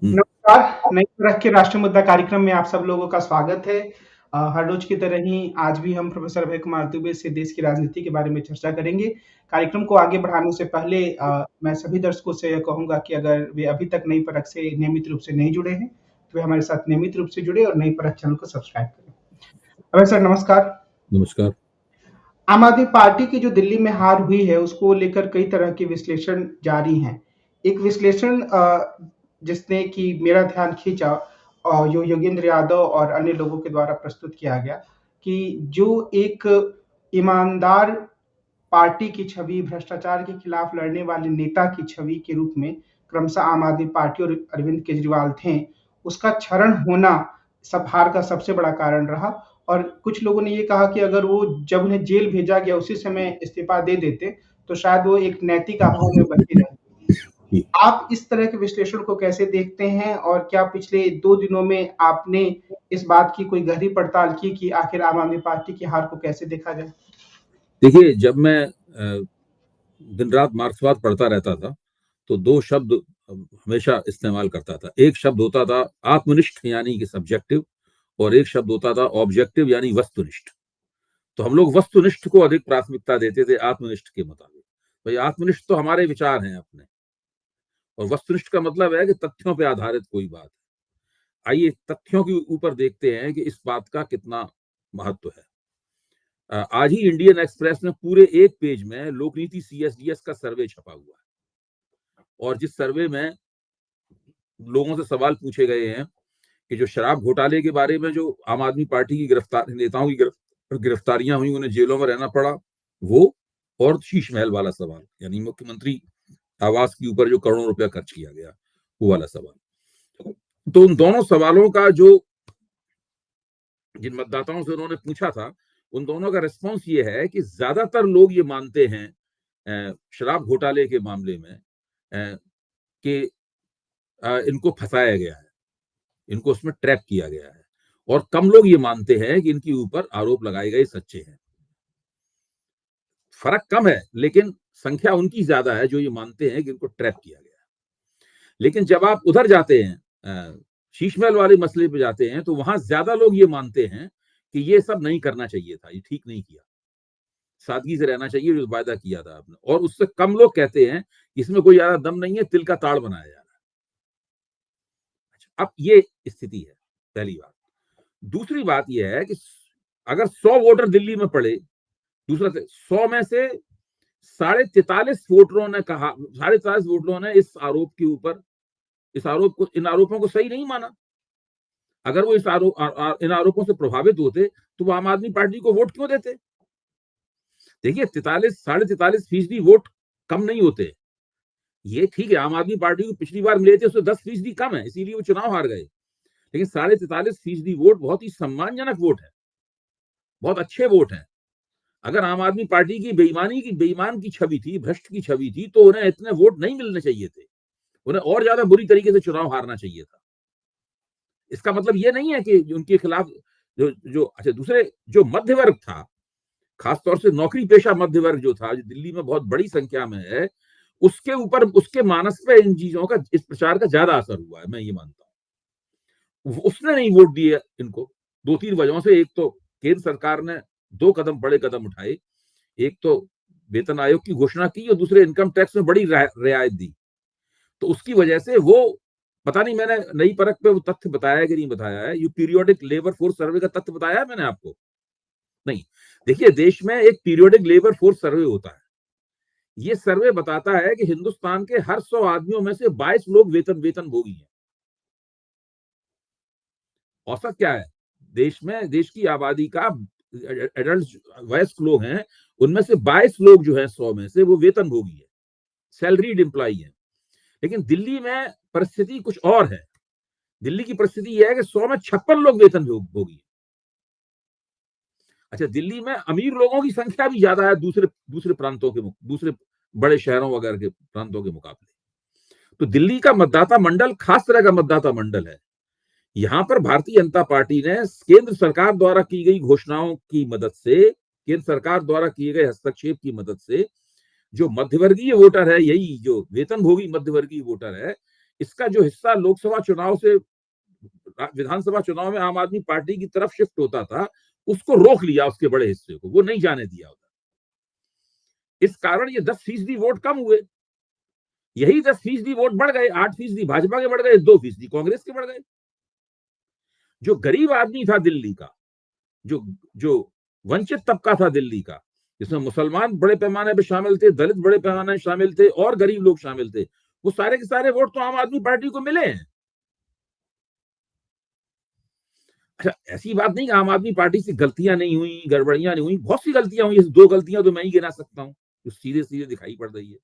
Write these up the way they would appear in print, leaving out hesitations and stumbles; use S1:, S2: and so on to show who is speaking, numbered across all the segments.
S1: नमस्कार, नई तरह के राष्ट्रीय मुद्दा कार्यक्रम में आप सब लोगों का स्वागत है। हर रोज की तरह ही आज भी हम प्रोफेसर अभय कुमार दुबे से देश की राजनीति के बारे में चर्चा करेंगे। कार्यक्रम को आगे बढ़ाने से पहले मैं सभी दर्शकों से यह कहूँगा कि अगर वे अभी तक नई परख से नियमित रूप से नहीं जुड़े हैं, तो वे हमारे साथ नियमित रूप से जुड़े और नई परख चैनल को सब्सक्राइब करें। अभय सर नमस्कार।
S2: नमस्कार।
S1: आम आदमी पार्टी की जो दिल्ली में हार हुई है, उसको लेकर कई तरह के विश्लेषण जारी हैं। एक विश्लेषण जिसने कि मेरा ध्यान खींचा जो योगेंद्र यादव और अन्य लोगों के द्वारा प्रस्तुत किया गया कि जो एक ईमानदार पार्टी की छवि, भ्रष्टाचार के खिलाफ लड़ने वाले नेता की छवि के रूप में क्रमशः आम आदमी पार्टी और अरविंद केजरीवाल थे, उसका क्षरण होना सब हार का सबसे बड़ा कारण रहा। और कुछ लोगों ने ये कहा कि अगर वो जब उन्हें जेल भेजा गया उसी समय इस्तीफा दे देते, तो शायद वो एक नैतिक अभाव में बची रहती। आप इस तरह के विश्लेषण को कैसे देखते हैं और क्या पिछले 2 दिनों में आपने इस बात की कोई गहरी पड़ताल की कि आखिर आम आदमी पार्टी की हार को कैसे देखा जाए?
S2: देखिए, जब मैं दिन रात मार्क्सवाद पढ़ता रहता था, तो 2 शब्द हमेशा इस्तेमाल करता था। एक शब्द होता था आत्मनिष्ठ यानी कि सब्जेक्टिव, और एक शब्द होता था ऑब्जेक्टिव यानी वस्तुनिष्ठ। तो हम लोग वस्तुनिष्ठ को अधिक प्राथमिकता देते थे आत्मनिष्ठ के मुताबिक। भाई आत्मनिष्ठ तो हमारे विचार हैं अपने, और वस्तुनिष्ठ का मतलब है कि तथ्यों पे आधारित कोई बात है। आइए तथ्यों के ऊपर देखते हैं कि इस बात का कितना महत्व है। आज ही इंडियन एक्सप्रेस में पूरे एक पेज में लोकनीति सीएसडीएस का सर्वे छपा हुआ है, और जिस सर्वे में लोगों से सवाल पूछे गए हैं कि जो शराब घोटाले के बारे में जो आम आदमी पार्टी की नेताओं की गिरफ्तारियां हुई, उन्हें जेलों में रहना पड़ा, वो, और शीश महल वाला सवाल यानी मुख्यमंत्री आवास के ऊपर जो करोड़ों रुपया खर्च किया गया, वो वाला सवाल। तो उन दोनों सवालों का जो जिन मतदाताओं से उन्होंने पूछा था, उन दोनों का रिस्पॉन्स ये है कि ज्यादातर लोग ये मानते हैं शराब घोटाले के मामले में कि इनको फंसाया गया है, इनको उसमें ट्रैप किया गया है, और कम लोग ये मानते हैं कि इनके ऊपर आरोप लगाए गए सच्चे हैं। फर्क कम है, लेकिन संख्या उनकी ज्यादा है जो ये मानते हैं कि इनको ट्रैप किया गया है। लेकिन जब आप उधर जाते हैं, शीशमहल वाले मसले पे जाते हैं, तो वहां ज्यादा लोग ये मानते हैं कि ये सब नहीं करना चाहिए था, ये ठीक नहीं किया, सादगी से रहना चाहिए जो वायदा किया था आपने। और उससे कम लोग कहते हैं इसमें कोई ज्यादा दम नहीं है, तिल का ताड़ बनाया जा रहा है। अच्छा, अब ये स्थिति है, पहली बात। दूसरी बात यह है कि अगर 100 वोटर दिल्ली में पड़े, दूसरा 100 में से 43.5 वोटरों ने कहा, 43.5 वोटरों ने इस आरोप के ऊपर, इन आरोपों को सही नहीं माना। अगर वो इन आरोपों से प्रभावित होते, तो वो आम आदमी पार्टी को वोट क्यों देते? देखिए, 43.5% वोट कम नहीं होते। ये ठीक है, आम आदमी पार्टी को पिछली बार मिले थे उससे 10% कम है, इसीलिए वो चुनाव हार गए। लेकिन 43.5% वोट बहुत ही सम्मानजनक वोट है, बहुत अच्छे वोट है। अगर आम आदमी पार्टी की बेईमान की छवि थी, भ्रष्ट की छवि थी, तो उन्हें इतने वोट नहीं मिलने चाहिए थे, उन्हें और ज्यादा बुरी तरीके से चुनाव हारना चाहिए था। इसका मतलब ये नहीं है कि उनके खिलाफ जो जो अच्छा, दूसरे जो मध्य वर्ग था, खासतौर से नौकरी पेशा मध्य वर्ग जो था, जो दिल्ली में बहुत बड़ी संख्या में है, उसके ऊपर, उसके मानस पे इन चीजों का, इस प्रचार का ज्यादा असर हुआ है, मैं ये मानता हूँ। उसने नहीं वोट दिए इनको, 2-3 वजहों से। एक तो केंद्र सरकार ने 2 बड़े कदम उठाए। एक तो वेतन आयोग की घोषणा की, और दूसरे इनकम टैक्स में बड़ी रियायत दी। तो उसकी वजह से वो, पता नहीं मैंने नई परख पे वो तथ्य बताया है कि नहीं बताया है, ये पीरियोडिक लेबर फोर्स सर्वे का तथ्य बताया है मैंने आपको? नहीं। देखिए, देश में एक पीरियोडिक लेबर फोर्स सर्वे होता है। ये सर्वे बताता है कि हिंदुस्तान के हर 100 आदमियों में से 22 लोग वेतन भोगी हैं। औसत क्या है देश में? देश की आबादी का एडल्ट वयस्क लोग हैं, उनमें से 22 लोग जो है 100 में से, वो वेतन भोगी है, सैलरीड एम्प्लॉई है। लेकिन दिल्ली में परिस्थिति कुछ और है। दिल्ली की परिस्थिति यह है कि 100 में 56 लोग वेतन भोगी है। अच्छा, दिल्ली में अमीर लोगों की संख्या भी ज्यादा है दूसरे प्रांतों के, दूसरे बड़े शहरों वगैरह के प्रांतों के मुकाबले। तो दिल्ली का मतदाता मंडल खास तरह का मतदाता मंडल है। यहां पर भारतीय जनता पार्टी ने केंद्र सरकार द्वारा की गई घोषणाओं की मदद से, केंद्र सरकार द्वारा किए गए हस्तक्षेप की मदद से, जो मध्यवर्गीय वोटर है, यही जो वेतनभोगी मध्यवर्गीय वोटर है, इसका जो हिस्सा लोकसभा चुनाव से विधानसभा चुनाव में आम आदमी पार्टी की तरफ शिफ्ट होता था, उसको रोक लिया, उसके बड़े हिस्से को वो नहीं जाने दिया उधर। इस कारण ये 10% वोट कम हुए। यही 10% वोट बढ़ गए, 8% भाजपा के बढ़ गए, 2% कांग्रेस के बढ़ गए। जो गरीब आदमी था दिल्ली का, जो जो वंचित तबका था दिल्ली का, जिसमें मुसलमान बड़े पैमाने पर शामिल थे, दलित बड़े पैमाने पर शामिल थे और गरीब लोग शामिल थे, वो सारे के सारे वोट तो आम आदमी पार्टी को मिले हैं। अच्छा, ऐसी बात नहीं कि आम आदमी पार्टी से गलतियां नहीं हुई, गड़बड़ियां नहीं हुई, बहुत सी गलतियां हुई। 2 गलतियां तो मैं ही गिना सकता हूं जो सीधे सीधे दिखाई पड़ रही है।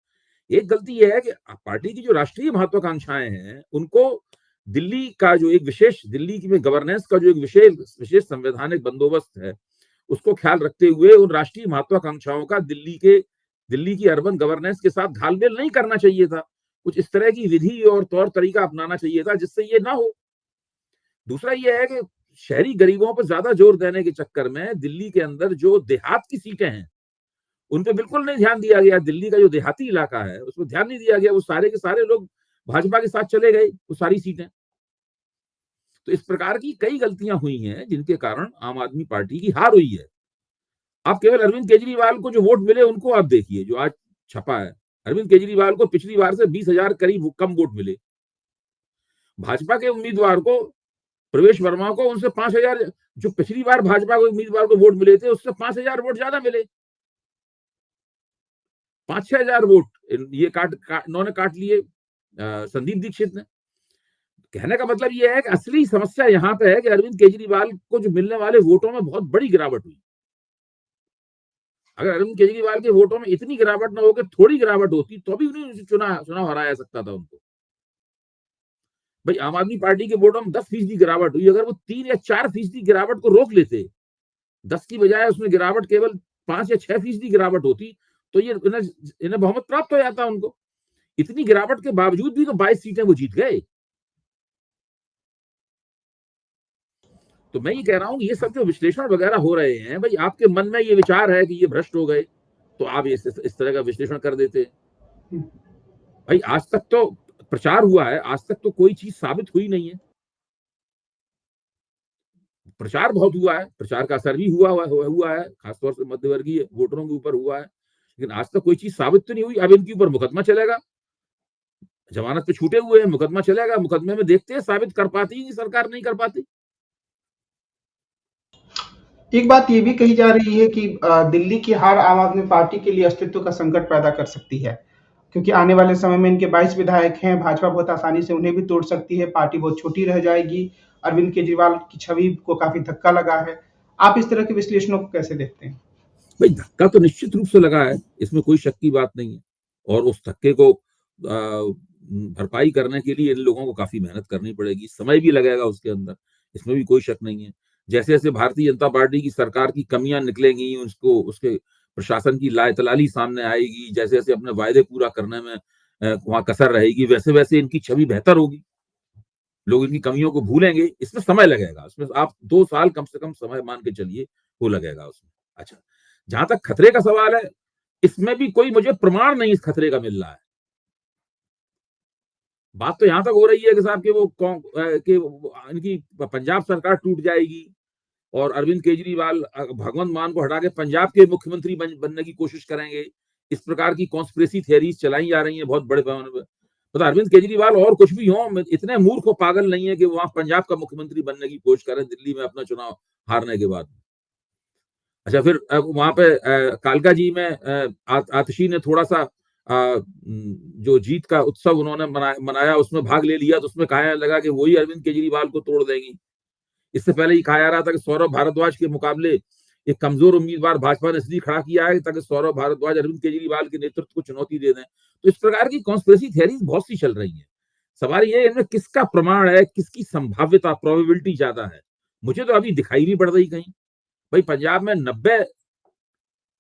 S2: एक गलती यह है कि पार्टी की जो राष्ट्रीय महत्वाकांक्षाएं हैं, उनको दिल्ली का जो एक विशेष, दिल्ली की में गवर्नेंस का जो एक विशेष संवैधानिक बंदोबस्त है, उसको ख्याल रखते हुए उन राष्ट्रीय महत्वाकांक्षाओं का दिल्ली की अर्बन गवर्नेंस के साथ घालमेल नहीं करना चाहिए था। कुछ इस तरह की विधि और तौर तरीका अपनाना चाहिए था जिससे ये ना हो। दूसरा ये है कि शहरी गरीबों पर ज्यादा जोर देने के चक्कर में दिल्ली के अंदर जो देहात की सीटें हैं, उन पे बिल्कुल नहीं ध्यान दिया गया। दिल्ली का जो देहाती इलाका है, उसमें ध्यान नहीं दिया गया। वो सारे के सारे लोग भाजपा के साथ चले गए, वो सारी सीटें। तो इस प्रकार की कई गलतियां हुई हैं जिनके कारण आम आदमी पार्टी की हार हुई है। आप केवल अरविंद केजरीवाल को जो वोट मिले उनको आप देखिए, जो आज छपा है। अरविंद केजरीवाल को पिछली बार से 20,000 करीब कम वोट मिले। भाजपा के उम्मीदवार को, प्रवेश वर्मा को, उनसे 5,000, जो पिछली बार भाजपा को उम्मीदवार को वोट मिले थे, उससे 5,000 वोट ज्यादा मिले। 5-6 हजार वोट ये इन्होंने काट लिए संदीप दीक्षित ने। कहने का मतलब ये है कि असली समस्या यहाँ पे है कि अरविंद केजरीवाल को जो मिलने वाले वोटों में बहुत बड़ी गिरावट हुई। अगर अरविंद केजरीवाल के वोटों में इतनी गिरावट ना होकर थोड़ी गिरावट होती, तो भी उन्हें चुनाव हराया सकता था उनको। भाई, आम आदमी पार्टी के वोटों में 10% गिरावट हुई। अगर वो 3 या 4% गिरावट को रोक लेते, 10 की बजाय उसमें गिरावट केवल 5 या 6% गिरावट होती, तो ये इन्हें बहुमत प्राप्त हो जाता उनको। इतनी गिरावट के बावजूद भी तो 22 सीटें वो जीत गए। तो मैं ये कह रहा हूं कि ये सब जो विश्लेषण वगैरह हो रहे हैं, भाई आपके मन में ये विचार है कि ये भ्रष्ट हो गए, तो आप इस तरह का विश्लेषण कर देते। भाई, आज तक तो प्रचार हुआ है, आज तक तो कोई चीज साबित हुई नहीं है। प्रचार बहुत हुआ है, प्रचार का असर भी हुआ है, खासतौर से मध्यवर्गीय वोटरों के ऊपर हुआ है, लेकिन आज तक कोई चीज साबित तो नहीं हुई। अब इनके ऊपर मुकदमा चलेगा, जमानत पे छूटे हुए हैं, मुकदमा चलेगा। मुकदमे में देखते हैं साबित कर पाती है कि सरकार नहीं कर पाती।
S1: एक बात ये भी कही जा रही है कि दिल्ली की हार आम आदमी पार्टी के लिए अस्तित्व का संकट पैदा कर सकती है, क्योंकि आने वाले समय में इनके 22 विधायक हैं, भाजपा बहुत आसानी से उन्हें भी तोड़ सकती है, पार्टी बहुत छोटी रह जाएगी, अरविंद केजरीवाल की छवि को काफी धक्का लगा है। आप इस तरह के विश्लेषणों को कैसे देखते हैं?
S2: भाई, धक्का तो निश्चित रूप से लगा है, इसमें कोई शक की बात नहीं है। और उस धक्के को भरपाई करने के लिए इन लोगों को काफी मेहनत करनी पड़ेगी, समय भी लगेगा उसके अंदर, इसमें भी कोई शक नहीं है। जैसे जैसे भारतीय जनता पार्टी की सरकार की कमियां निकलेंगी, उसके प्रशासन की लायतलाली सामने आएगी, जैसे जैसे अपने वायदे पूरा करने में वहां कसर रहेगी, वैसे वैसे इनकी छवि बेहतर होगी, लोग इनकी कमियों को भूलेंगे। इसमें समय लगेगा, उसमें आप 2 साल कम से कम समय मान के चलिए, वो लगेगा उसमें। अच्छा, जहां तक खतरे का सवाल है, इसमें भी कोई मुझे प्रमाण नहीं इस खतरे का मिल रहा है। बात तो यहां तक हो रही है कि साहब कि इनकी पंजाब सरकार टूट जाएगी और अरविंद केजरीवाल भगवंत मान को हटा के पंजाब के मुख्यमंत्री बनने की कोशिश करेंगे। इस प्रकार की कॉन्स्पिरेसी थियरीज चलाई जा रही हैं बहुत बड़े पैमाने पर। मतलब अरविंद केजरीवाल और कुछ भी हो, इतने मूर्ख और पागल नहीं है कि वहां पंजाब का मुख्यमंत्री बनने की कोशिश करें दिल्ली में अपना चुनाव हारने के बाद। अच्छा, फिर वहां पे कालका जी में आतिशी ने थोड़ा सा जो जीत का उत्सव उन्होंने मनाया, उसमें भाग ले लिया, तो उसमें कहा लगा कि वही अरविंद केजरीवाल को तोड़ देंगी। इससे पहले ये कहा जा रहा था कि सौरभ भारद्वाज के मुकाबले एक कमजोर उम्मीदवार भाजपा ने इसलिए खड़ा किया है ताकि सौरभ भारद्वाज अरविंद केजरीवाल के नेतृत्व को चुनौती दे दें। तो इस प्रकार की कॉन्स्पिरेसी थियरीज बहुत सी चल रही है। सवाल ये है इनमें किसका प्रमाण है, किसकी संभाव्यता, प्रोबेबिलिटी ज्यादा है। मुझे तो अभी दिखाई नहीं पड़ रही कहीं। भाई, पंजाब में 90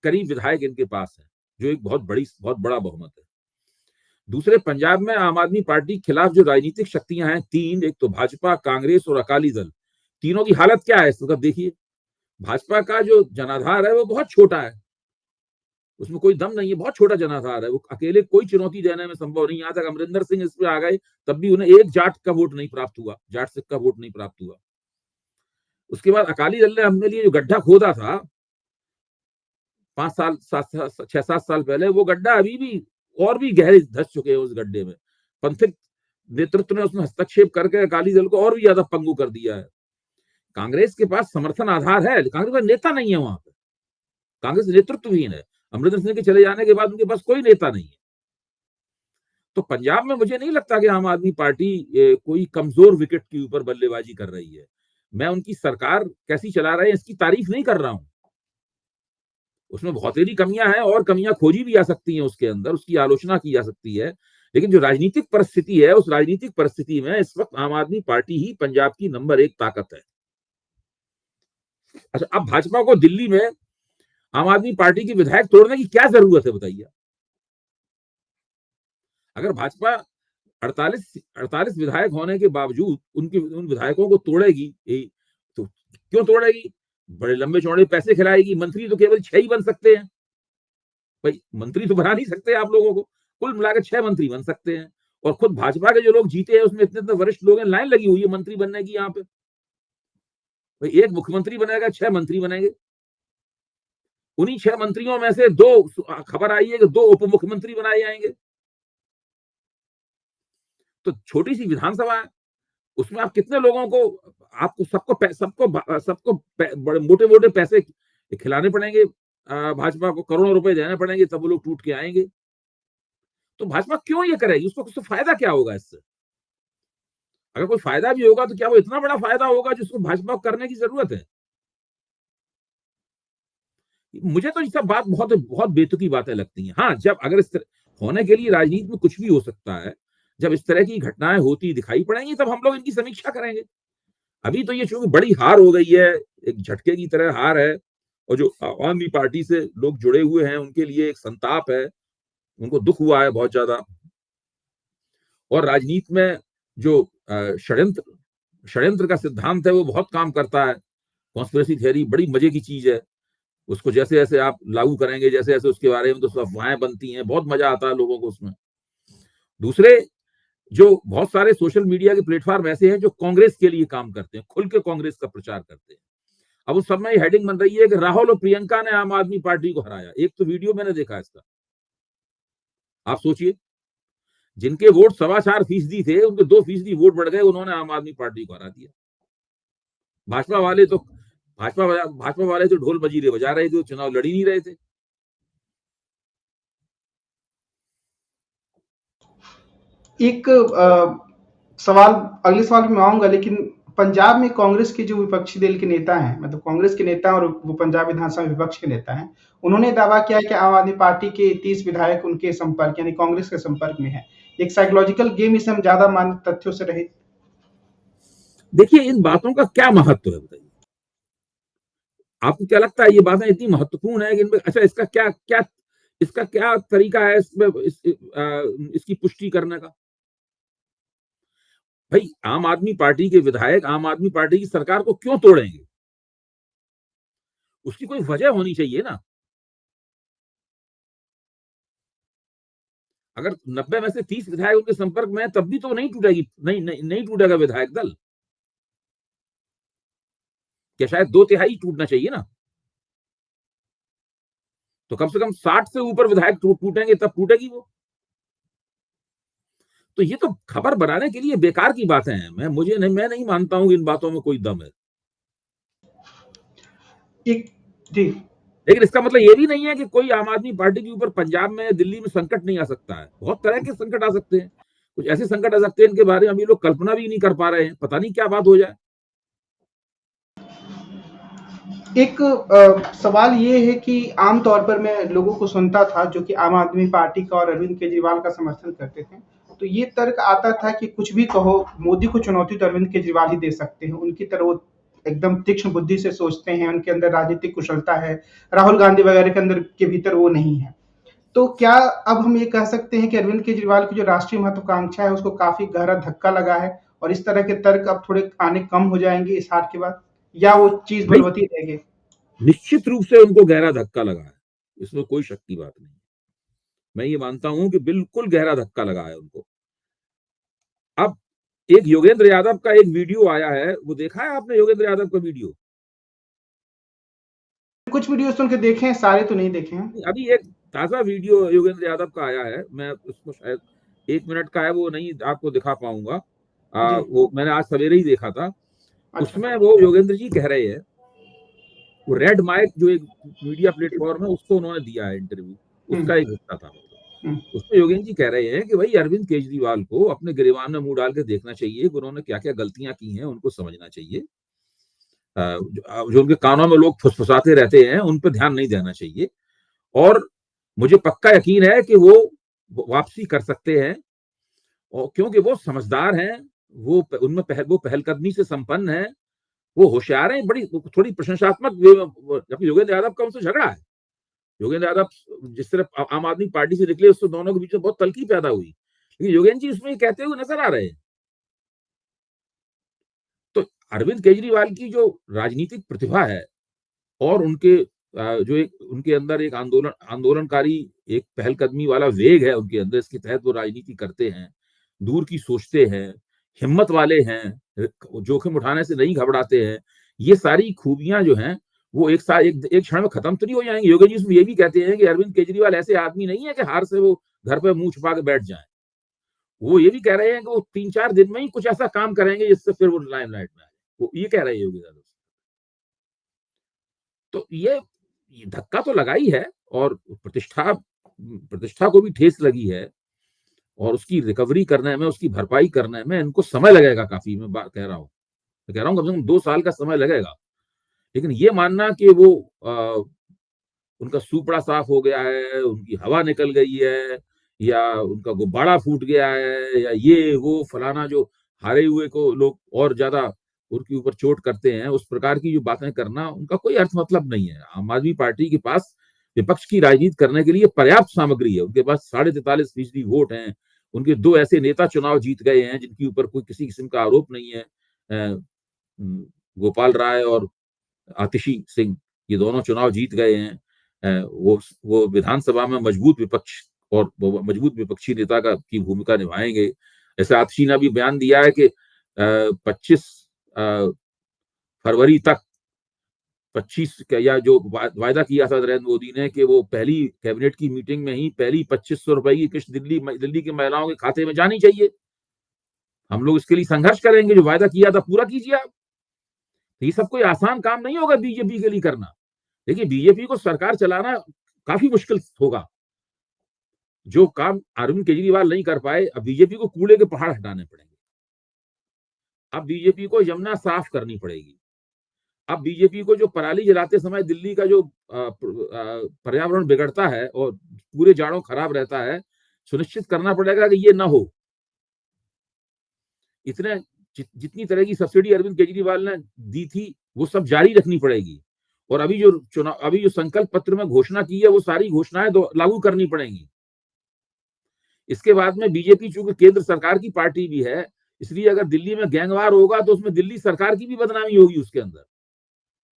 S2: करीब विधायक इनके पास है, जो एक बहुत बड़ा बहुमत है। दूसरे, पंजाब में आम आदमी पार्टी के खिलाफ जो राजनीतिक शक्तियां हैं 3, एक तो भाजपा, कांग्रेस और अकाली दल, तीनों की हालत क्या है इस वक्त देखिए। भाजपा का जो जनाधार है वो बहुत छोटा है, उसमें कोई दम नहीं है, बहुत छोटा जनाधार है, वो अकेले कोई चुनौती देने में संभव नहीं। यहाँ तक अमरिंदर सिंह इस पे आ गए, तब भी उन्हें एक जाट का वोट नहीं प्राप्त हुआ, जाट सिख का वोट नहीं प्राप्त हुआ। उसके बाद अकाली दल ने अपने लिए जो गड्ढा खोदा था 5 साल 6-7 साल पहले, वो गड्ढा अभी भी और भी गहरे धस चुके हैं उस गड्ढे में। पंथिक नेतृत्व ने उसमें हस्तक्षेप करके अकाली दल को और भी ज्यादा पंगु कर दिया है। कांग्रेस के पास समर्थन आधार है, कांग्रेस का नेता नहीं है वहां पे, कांग्रेस नेतृत्वहीन है। अमरिंदर सिंह के चले जाने के बाद उनके पास कोई नेता नहीं है। तो पंजाब में मुझे नहीं लगता कि आम आदमी पार्टी कोई कमजोर विकेट के ऊपर बल्लेबाजी कर रही है। मैं उनकी सरकार कैसी चला रहे हैं इसकी तारीफ नहीं कर रहा हूं, उसमें बहुत सारी कमियां हैं और कमियां खोजी भी जा सकती हैं उसके अंदर, उसकी आलोचना की जा सकती है। लेकिन जो राजनीतिक परिस्थिति है, उस राजनीतिक परिस्थिति में इस वक्त आम आदमी पार्टी ही पंजाब की नंबर 1 ताकत है। अच्छा, अब भाजपा को दिल्ली में आम आदमी पार्टी की विधायक तोड़ने की क्या जरूरत है बताइए। अगर भाजपा 48 विधायक होने के बावजूद उन विधायकों को तोड़ेगी, तो क्यों तोड़ेगी? बड़े लंबे चौड़े पैसे खिलाएगी। मंत्री तो केवल 6 ही बन सकते हैं भाई, मंत्री तो बना नहीं सकते आप लोगों को, कुल मिलाकर 6 मंत्री बन सकते हैं। और खुद भाजपा के जो लोग जीते हैं उसमें इतने इतने वरिष्ठ लोग हैं, लाइन लगी हुई है मंत्री बनने की। यहाँ पे भाई एक मुख्यमंत्री बनेगा, 6 मंत्री बनेंगे। उन्हीं 6 मंत्रियों में से 2, खबर आई है कि 2 उप मुख्यमंत्री बनाए जाएंगे। तो छोटी सी विधानसभा है, उसमें आप कितने लोगों को, आपको सबको बड़े मोटे मोटे पैसे खिलाने पड़ेंगे, भाजपा को करोड़ों रुपए देने पड़ेंगे, तब वो लोग टूट के आएंगे। तो भाजपा क्यों ये करेगी? उसको फायदा क्या होगा इससे? अगर कोई फायदा भी होगा तो क्या वो इतना बड़ा फायदा होगा जिसको भाजपा को करने की जरूरत है? मुझे तो ये सब बात बहुत बहुत बेतुकी बातें लगती हैं। हाँ, जब अगर इस तरह होने के लिए राजनीति में कुछ भी हो सकता है, जब इस तरह की घटनाएं होती दिखाई पड़ेंगी तब हम लोग इनकी समीक्षा करेंगे। अभी तो ये चूंकि बड़ी हार हो गई है, एक झटके की तरह हार है, और जो आम आदमी पार्टी से लोग जुड़े हुए हैं उनके लिए एक संताप है, उनको दुख हुआ है बहुत ज्यादा। और राजनीति में जो षड्यंत्र का सिद्धांत है वो बहुत काम करता है। कॉन्स्पिरेसी थियरी बड़ी मजे की चीज है, उसको जैसे जैसे आप लागू करेंगे, जैसे जैसे उसके बारे में तो अफवाहें बनती हैं, बहुत मजा आता है लोगों को उसमें। दूसरे, जो बहुत सारे सोशल मीडिया के प्लेटफॉर्म ऐसे हैं जो कांग्रेस के लिए काम करते हैं, खुल के कांग्रेस का प्रचार करते हैं। अब उस समय हेडिंग बन रही है कि राहुल और प्रियंका ने आम आदमी पार्टी को हराया। एक तो वीडियो मैंने देखा इसका, आप सोचिए, जिनके वोट 4.25% थे उनके 2% वोट बढ़ गए, उन्होंने आम आदमी पार्टी को हरा दिया। भाजपा वाले तो ढोल मजीरे बजा रहे थे, चुनाव लड़ ही नहीं रहे थे।
S1: एक सवाल, अगले सवाल में आऊंगा, लेकिन पंजाब में कांग्रेस के जो विपक्षी दल के नेता हैं, मतलब कांग्रेस के नेता और वो पंजाब विधानसभा विपक्ष के नेता हैं, उन्होंने दावा किया है कि आम आदमी पार्टी के 30 विधायक उनके संपर्क यानी कांग्रेस के संपर्क में है। एक साइकोलॉजिकल गेम इसे हम ज्यादा मान्य तथ्यों से रहित।
S2: देखिए, इन बातों का क्या महत्व है बताइए? आपको क्या लगता है ये बातें इतनी महत्वपूर्ण है कि इनमें, अच्छा, इसका क्या तरीका है इसकी पुष्टि करने का? भाई, आम आदमी पार्टी के विधायक आम आदमी पार्टी की सरकार को क्यों तोड़ेंगे? उसकी कोई वजह होनी चाहिए ना। अगर 90 में से 30 विधायक उनके संपर्क में है तब भी तो नहीं टूटेगी, नहीं टूटेगा विधायक दल। क्या शायद 2/3 टूटना चाहिए ना? तो कम से कम 60 से ऊपर विधायक टूटेंगे तब टूटेगी वो। तो ये तो खबर बनाने के लिए बेकार की बातें हैं। मैं नहीं मानता हूं कि इन बातों में कोई दम है।
S1: जी,
S2: लेकिन इसका मतलब ये भी नहीं है कि कोई आम आदमी पार्टी के ऊपर पंजाब में, दिल्ली में संकट नहीं आ सकता है। बहुत तरह के संकट आ सकते हैं, कुछ ऐसे संकट आ सकते हैं इनके बारे में अभी लोग कल्पना भी नहीं कर पा रहे हैं। पता नहीं क्या बात हो जाए।
S1: एक सवाल ये है कि आमतौर पर मैं लोगों को सुनता था जो कि आम आदमी पार्टी का और अरविंद केजरीवाल का समर्थन करते थे, तो ये तर्क आता था कि कुछ भी कहो, मोदी को चुनौती तो अरविंद केजरीवाल ही दे सकते हैं। उनकी तरह वो एकदम तीक्ष्ण बुद्धि से सोचते हैं, उनके अंदर राजनीतिक कुशलता है, राहुल गांधी वगैरह के अंदर के भीतर वो नहीं है। तो क्या अब हम ये कह सकते हैं कि अरविंद केजरीवाल की जो राष्ट्रीय महत्वाकांक्षा है उसको काफी गहरा धक्का लगा है, और इस तरह के तर्क अब थोड़े आने कम हो जाएंगे इस हार के बाद, या वो चीज बलवती रहेगी?
S2: निश्चित रूप से उनको गहरा धक्का लगा है। इसमें कोई शक की बात नहीं। मैं ये मानता हूं कि बिल्कुल गहरा धक्का लगा है उनको। अब एक योगेंद्र यादव का एक वीडियो आया है, वो देखा है आपने योगेंद्र यादव का वीडियो?
S1: कुछ वीडियोस तो उनके देखे हैं, सारे तो नहीं देखे हैं।
S2: अभी एक ताजा वीडियो योगेंद्र यादव का आया है, मैं उसको शायद 1 मिनट का है, वो नहीं आपको दिखा पाऊंगा।
S1: जी।
S2: वो मैंने आज सवेरे ही देखा था।
S1: अच्छा।
S2: उसमें वो योगेंद्र जी कह रहे हैं, वो रेड माइक जो एक मीडिया प्लेटफॉर्म है उसको उन्होंने दिया है इंटरव्यू, उसका एक हिस्सा था।
S1: हम्म।
S2: उसमें योगेंद्र जी कह रहे हैं कि भाई अरविंद केजरीवाल को अपने गिरेबान में मुंह डाल के देखना चाहिए कि उन्होंने क्या क्या गलतियां की हैं, उनको समझना चाहिए। जो उनके कानों में लोग फुसफुसाते रहते हैं उन पर ध्यान नहीं देना चाहिए, और मुझे पक्का यकीन है कि वो वापसी कर सकते हैं, और क्योंकि वो समझदार हैं, वो उनमें वो पहलकदमी से संपन्न है, वो होशियार हैं। बड़ी थोड़ी प्रशंसात्मक जबकि योगेंद्र यादव का उनसे झगड़ा है। योगेंद्र यादव जिस तरह आम आदमी पार्टी से निकले, उससे दोनों के बीच में बहुत तल्खी पैदा हुई, लेकिन योगेंद्र जी उसमें कहते हुए नजर आ रहे हैं। तो अरविंद केजरीवाल की जो राजनीतिक प्रतिभा है, और उनके जो एक उनके अंदर एक आंदोलनकारी एक पहलकदमी वाला वेग है उनके अंदर, इसके तहत वो राजनीति करते हैं, दूर की सोचते हैं, हिम्मत वाले हैं, जोखिम उठाने से नहीं घबराते हैं। ये सारी खूबियां जो हैं वो एक साथ एक क्षण में खत्म तो नहीं हो जाएंगी। योगी जी उसमें ये भी कहते हैं कि अरविंद केजरीवाल ऐसे आदमी नहीं है कि हार से वो घर पे मुंह छुपा के बैठ जाए। वो ये भी कह रहे हैं कि वो 3-4 दिन में ही कुछ ऐसा काम करेंगे जिससे फिर वो लाइमलाइट में आए। वो ये कह रहे हैं योगी यादव। तो ये धक्का तो लगा ही है, और प्रतिष्ठा को भी ठेस लगी है, और उसकी रिकवरी करने में, उसकी भरपाई करने में इनको समय लगेगा काफी। मैं बात कह रहा हूँ, कम से कम 2 साल का समय लगेगा। लेकिन ये मानना कि वो उनका सूपड़ा साफ हो गया है, उनकी हवा निकल गई है, या उनका गुब्बारा फूट गया है, या ये वो फलाना, जो हारे हुए को लोग और ज्यादा उनके ऊपर चोट करते हैं, उस प्रकार की जो बातें करना उनका कोई अर्थ मतलब नहीं है। आम आदमी पार्टी के पास विपक्ष की राजनीति करने के लिए पर्याप्त सामग्री है। उनके पास 43.5% वोट हैं। उनके 2 ऐसे नेता चुनाव जीत गए हैं जिनके ऊपर कोई किसी किस्म का आरोप नहीं है। गोपाल राय और आतिशी सिंह, ये दोनों चुनाव जीत गए हैं। वो विधानसभा में मजबूत विपक्ष और मजबूत विपक्षी नेता की भूमिका निभाएंगे। ऐसे आतिशी ने भी बयान दिया है कि 25 फरवरी तक 25 या जो वायदा किया था नरेंद्र मोदी ने कि वो पहली कैबिनेट की मीटिंग में ही पहली 2500 रुपए की किस्त दिल्ली की महिलाओं के खाते में जानी चाहिए। हम लोग इसके लिए संघर्ष करेंगे, जो वायदा किया था पूरा कीजिए आप। ये सब कोई आसान काम नहीं होगा बीजेपी के लिए करना। देखिए, बीजेपी को सरकार चलाना काफी मुश्किल होगा। जो काम अरविंद केजरीवाल नहीं कर पाए, अब बीजेपी को कूड़े के पहाड़ हटाने पड़ेंगे। अब बीजेपी को यमुना साफ करनी पड़ेगी। अब बीजेपी को जो पराली जलाते समय दिल्ली का जो पर्यावरण बिगड़ता है और पूरे जाड़ों खराब रहता है, सुनिश्चित करना पड़ेगा कि ये ना हो। इतने जितनी तरह की सब्सिडी अरविंद केजरीवाल ने दी थी, वो सब जारी रखनी पड़ेगी। और अभी जो संकल्प पत्र में घोषणा की है, वो सारी घोषणाएं लागू करनी पड़ेंगी। इसके बाद में बीजेपी चूंकि केंद्र सरकार की पार्टी भी है, इसलिए अगर दिल्ली में गैंगवार होगा तो उसमें दिल्ली सरकार की भी बदनामी होगी उसके अंदर।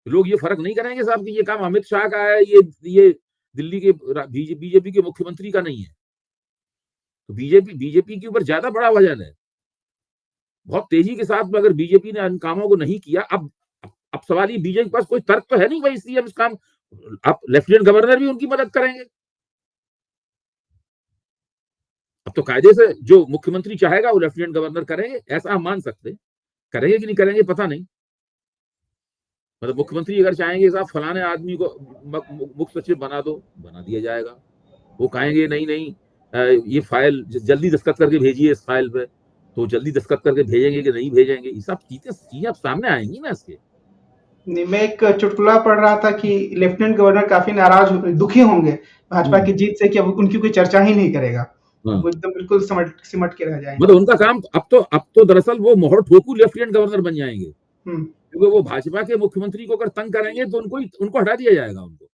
S2: लोग ये फर्क नहीं करेंगे साहब कि ये काम अमित शाह का है, ये दिल्ली के बीजेपी के मुख्यमंत्री का नहीं है। तो बीजेपी के ऊपर ज्यादा बड़ा वजन है। बहुत तेजी के साथ में अगर बीजेपी ने इन कामों को नहीं किया, अब सवाल ये, बीजेपी के पास कोई तर्क तो है नहीं भाई, इसलिए हम इस काम, अब लेफ्टिनेंट गवर्नर भी उनकी मदद करेंगे। अब तो कायदे से जो मुख्यमंत्री चाहेगा वो लेफ्टिनेंट गवर्नर करेंगे, ऐसा हम मान सकते हैं। करेंगे कि नहीं करेंगे पता नहीं। मतलब मुख्यमंत्री अगर चाहेंगे साहब फलाने आदमी को मुख्य सचिव बना दो, बना दिया जाएगा। वो कहेंगे नहीं नहीं, ये फाइल जल्दी दस्तखत करके भेजिए इस फाइल पे, तो जल्दी दस्तखत करके भेजेंगे कि नहीं भेजेंगे, ये सब चीजें अब सामने आएंगी ना इसके।
S1: नहीं, मैं एक चुटकुला पढ़ रहा था कि लेफ्टिनेंट गवर्नर काफी नाराज दुखी होंगे भाजपा की जीत से कि अब उनकी कोई चर्चा ही नहीं करेगा। वो एकदम बिल्कुल सिमट के रह जाएंगे।
S2: मतलब उनका काम अब तो दरअसल वो मोहर ठोकू लेफ्टिनेंट गवर्नर बन जाएंगे, क्योंकि वो भाजपा के मुख्यमंत्री को अगर तंग करेंगे तो उनको हटा दिया जाएगा उनको।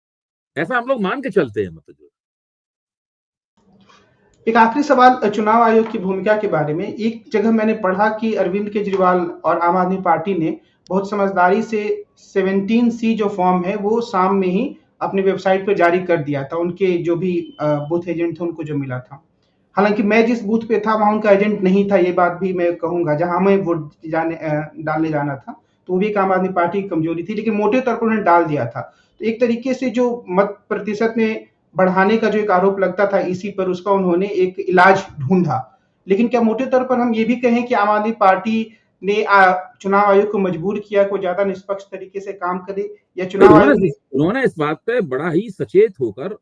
S2: ऐसा हम लोग मान के चलते हैं। मतलब
S1: एक आखिरी सवाल चुनाव आयोग की भूमिका के बारे में। एक जगह मैंने पढ़ा कि अरविंद केजरीवाल और आम आदमी पार्टी ने बहुत समझदारी से 17C जो फॉर्म है वो शाम में ही अपनी वेबसाइट पर जारी कर दिया था, उनके जो भी बूथ एजेंट थे उनको जो मिला था। हालाँकि मैं जिस बूथ पे था वहाँ उनका एजेंट नहीं था, ये बात भी मैं कहूँगा, जहाँ हमें वोट डालने जाना था, तो वो भी एक आम आदमी पार्टी की कमजोरी थी, लेकिन मोटे तौर पर उन्होंने डाल दिया था। तो एक तरीके से जो मत प्रतिशत में बढ़ाने का जो एक आरोप लगता था इसी पर, उसका उन्होंने एक इलाज ढूँढा। लेकिन क्या मोटे तौर पर हम ये भी कहें कि आम आदमी पार्टी ने चुनाव आयोग को मजबूर किया कि वो ज़्यादा निष्पक्ष तरीके से काम करे, या चुनाव आयोग ने
S2: उन्होंने इस बात पे बड़ा ही सचेत होकर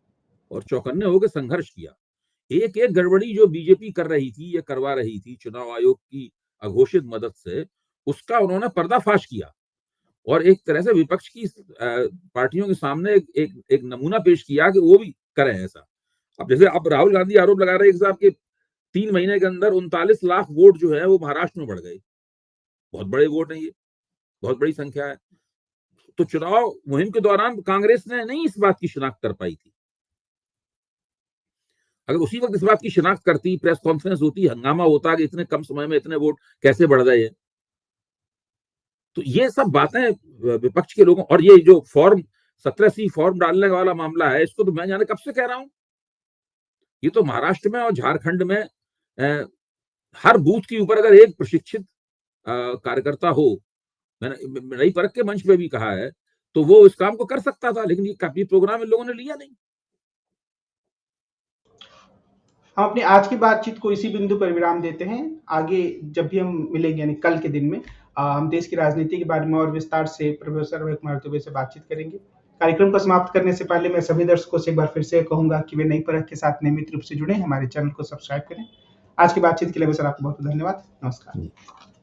S2: और चौकन्ने होकर संघर्ष किया। एक गड़बड़ी जो बीजेपी कर रही थी या करवा रही थी चुनाव आयोग की अघोषित मदद से, उसका उन्होंने पर्दाफाश किया और एक तरह से विपक्ष की पार्टियों के सामने एक नमूना पेश किया कि वो भी करें ऐसा। अब जैसे अब राहुल गांधी आरोप लगा रहे हैं साहब के 3 महीने के अंदर 39 लाख वोट जो है वो महाराष्ट्र में बढ़ गए। बहुत बड़े वोट है ये, बहुत बड़ी संख्या है। तो चुनाव मुहिम के दौरान कांग्रेस ने नहीं इस बात की शिनाख्त कर पाई थी। अगर उसी वक्त इस बात की शिनाख्त करती, प्रेस कॉन्फ्रेंस होती, हंगामा होता कि इतने कम समय में इतने वोट कैसे बढ़ गए। तो ये सब बातें विपक्ष के लोगों, और ये जो फॉर्म 17C फॉर्म डालने वाला मामला है, इसको तो मैं जाने कब से कह रहा हूं। ये तो महाराष्ट्र में और झारखंड में हर बूथ के ऊपर अगर एक प्रशिक्षित कार्यकर्ता हो, मैंने नई परख के मंच पे भी कहा है, तो वो इस काम को कर सकता था, लेकिन ये प्रोग्राम इन लोगों ने लिया नहीं।
S1: हम अपनी आज की बातचीत को इसी बिंदु पर विराम देते हैं। आगे जब भी हम मिलेंगे, यानी कल के दिन में, हम देश की राजनीति के बारे में और विस्तार से प्रोफेसर अभय कुमार दुबे से बातचीत करेंगे। कार्यक्रम को समाप्त करने से पहले मैं सभी दर्शकों से एक बार फिर से कहूंगा कि वे नई परख के साथ नियमित रूप से जुड़े, हमारे चैनल को सब्सक्राइब करें। आज की बातचीत के लिए सर आपको बहुत धन्यवाद। नमस्कार।